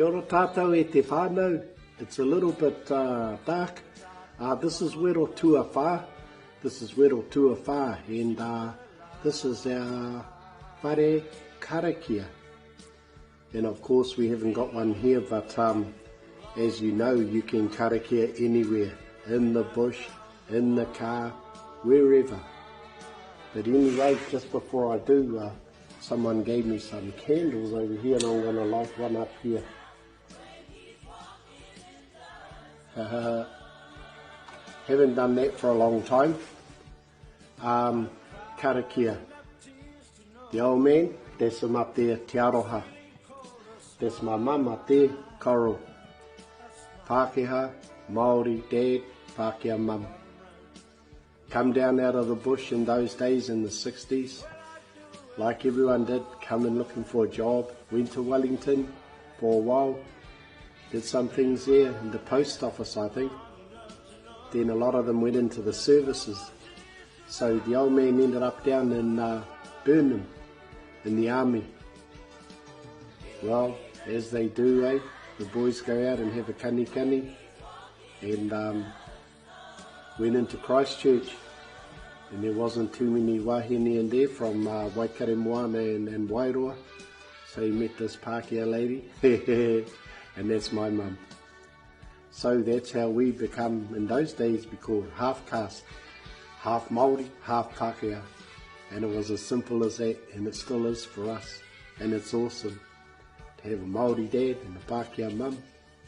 Kia ora tātou e te whānau. It's a little bit dark. This is Wero Tuawha. This is Wero Tuawha, and this is our whare karakia. And of course we haven't got one here, but as you know, you can karakia anywhere, in the bush, in the car, wherever. But anyway, just before I do, someone gave me some candles over here, and I'm going to light one up here. Haven't done that for a long time. Karakia. The old man, that's him up there, Te Aroha. That's my mum up there, Coral. Pākehā, Māori, Dad, Pākehā mum. Come down out of the bush in those days in the 60s. Like everyone did, coming looking for a job. Went to Wellington for a while. Did some things there in the post office, I think. Then a lot of them went into the services. So the old man ended up down in Burnham, in the army. Well, as they do, the boys go out and have a kani, and went into Christchurch, and there wasn't too many wahine in there from Waikare Moana and Wairoa, so he met this Pākehā lady, and that's my mum. So that's how we become, in those days, be called half caste, half Māori, half Pākehā, and it was as simple as that, and it still is for us, and it's awesome to have a Māori dad and a Pākehā mum,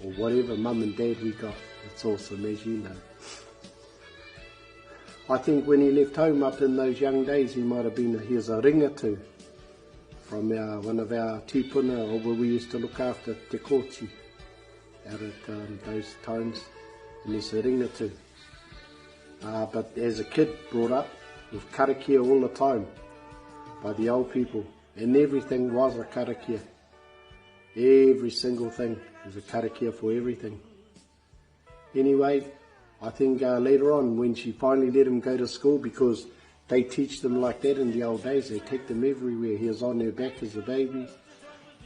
or whatever mum and dad we got. It's awesome, as you know. I think when he left home up in those young days, he might have been, he was a ringatu from one of our tipuna, or where we used to look after te kochi out at those times, and he's a ringatu. But as a kid, brought up with karakia all the time by the old people, and everything was a karakia. Every single thing was a karakia for everything. Anyway, I think later on, when she finally let him go to school, because they teach them like that in the old days, they take them everywhere. He was on her back as a baby,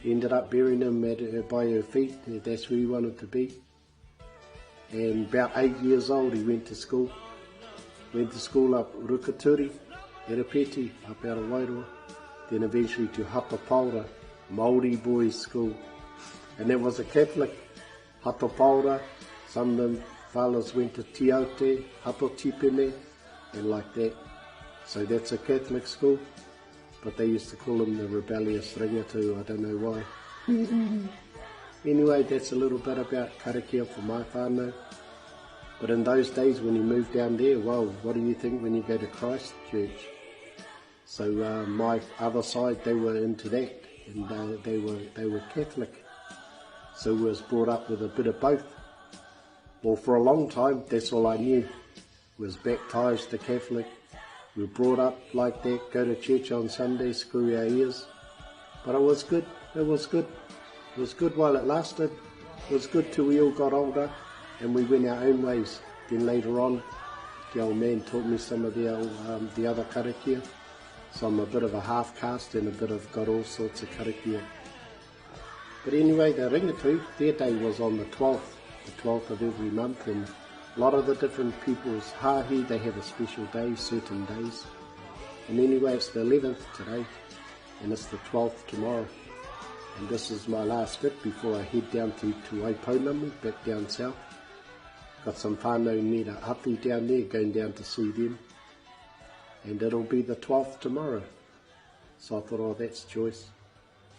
ended up burying him by her feet. That's where he wanted to be. And about 8 years old, he went to school. Went to school up Rukaturi, Erepeti, up out of Wairoa. Then eventually to Hatapaura, Māori boys' school. And that was a Catholic. Hatapaura, some of them fellas went to Tiaute, Hatotipene, and like that. So that's a Catholic school, but they used to call them the rebellious ringatu, I don't know why. Anyway, that's a little bit about karakia for my whānau. But in those days when he moved down there, well, what do you think when you go to Christchurch? So my other side, they were into that, and they were Catholic. So we was brought up with a bit of both. Well, for a long time, that's all I knew, was baptised to Catholic. We were brought up like that, go to church on Sunday, screw our ears. But it was good, it was good. It was good while it lasted. It was good till we all got older and we went our own ways. Then later on, the old man taught me some of the other karakia. So I'm a bit of a half caste and a bit of got all sorts of karakia. But anyway, the ringatu, their day was on the 12th of every month, and a lot of the different people's hahi, they have a special day, certain days. And anyway, it's the 11th today, and it's the 12th tomorrow. And this is my last bit before I head down to Waiponamu, back down south. Got some whānau near Hapi down there, going down to see them. And it'll be the 12th tomorrow. So I thought, oh, that's choice.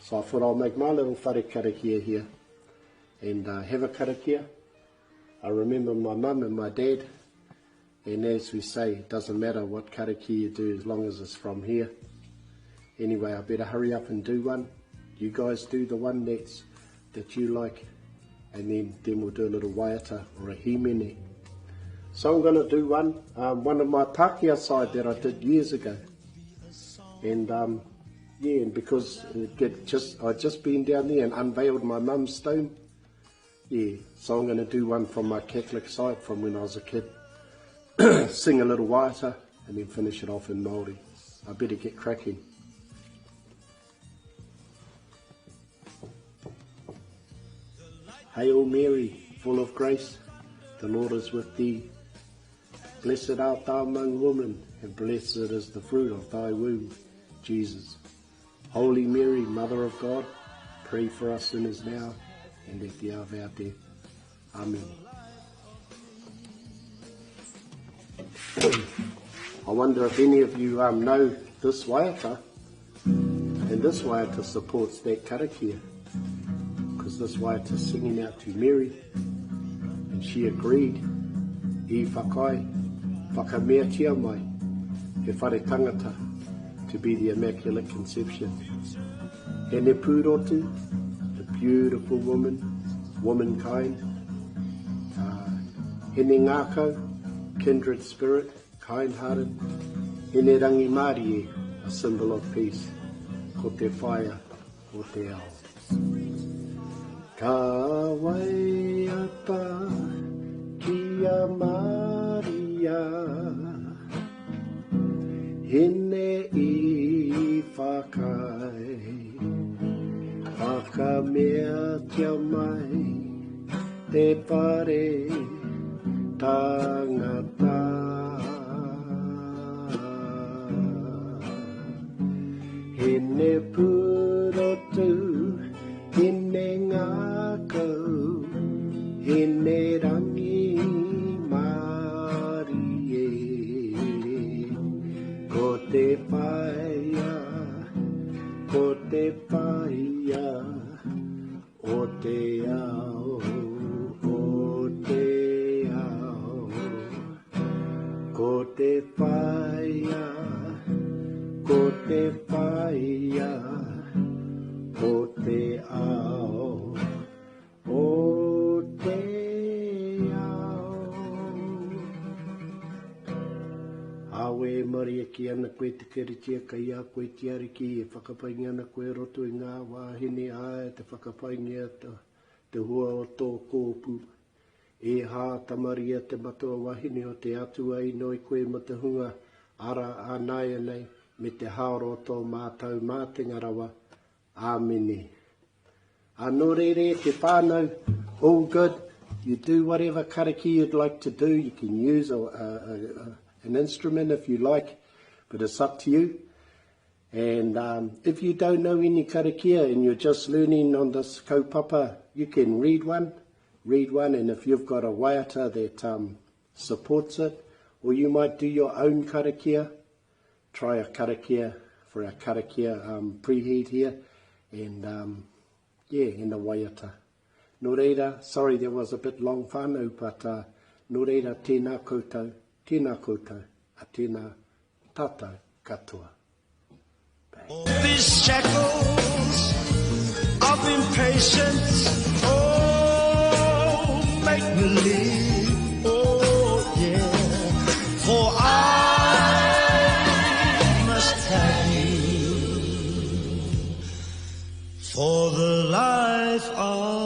So I thought I'll make my little whare karakia here, and have a karakia. I remember my mum and my dad, and as we say, it doesn't matter what karakia you do as long as it's from here. Anyway, I better hurry up and do one. You guys do the one that you like, and then we'll do a little waiata or a himene. So I'm going to do one of my Pākehā side that I did years ago. And yeah, and because I'd just been down there and unveiled my mum's stone. Yeah, so I'm going to do one from my Catholic side from when I was a kid. Sing a little waiata and then finish it off in Māori. I better get cracking. Hail Mary, full of grace, the Lord is with thee. Blessed art thou among women, and blessed is the fruit of thy womb, Jesus. Holy Mary, Mother of God, pray for us sinners now and at the hour of our death. Amen. I wonder if any of you know this waiata, and this waiata supports that karakia, because this waiata is singing out to Mary, and she agreed, I whakai, whakamea tia mai, he whare tangata, to be the Immaculate Conception. Hene Pūrotu, the beautiful womankind. Hene Ngākau, kindred spirit, kind-hearted. Hene Rangi Mārie, a symbol of peace. Ko te whaia, ko te ao. Ka waiata kia Maria, hene I whakai, whakamea tia mai, te pare tangata. Hene Pūrotu, hene Ngākau, hene Rangi Mārie, ko te whaia, o te ao, o te ao, ko te whaia, ko te whaia, o te ao, o te ao. Awe Maria ki ana koe te keritia kai a koe te ariki e whakapainga ana koe roto i ngā wāhine ae te whakapainga te hua o tō kōpū. E hā tamaria te matua wahine o te atua i noi koe ma te hunga ara anai anei me te haoro o tō mātau mā te ngarawa. Āmene. Anō rere te whānau, all good. You do whatever kariki you'd like to do. You can use an instrument if you like, but it's up to you. And if you don't know any karakia and you're just learning on this kaupapa, you can read one, and if you've got a waiata that supports it, or you might do your own karakia, try a karakia for our karakia preheat here, and in the waiata. Nō reira, sorry there was a bit long whānau, but nō reira tēnā koutou, a tēnā tātou katoa. All these shackles of impatience, oh, make me live, oh yeah, for I must have you for the life of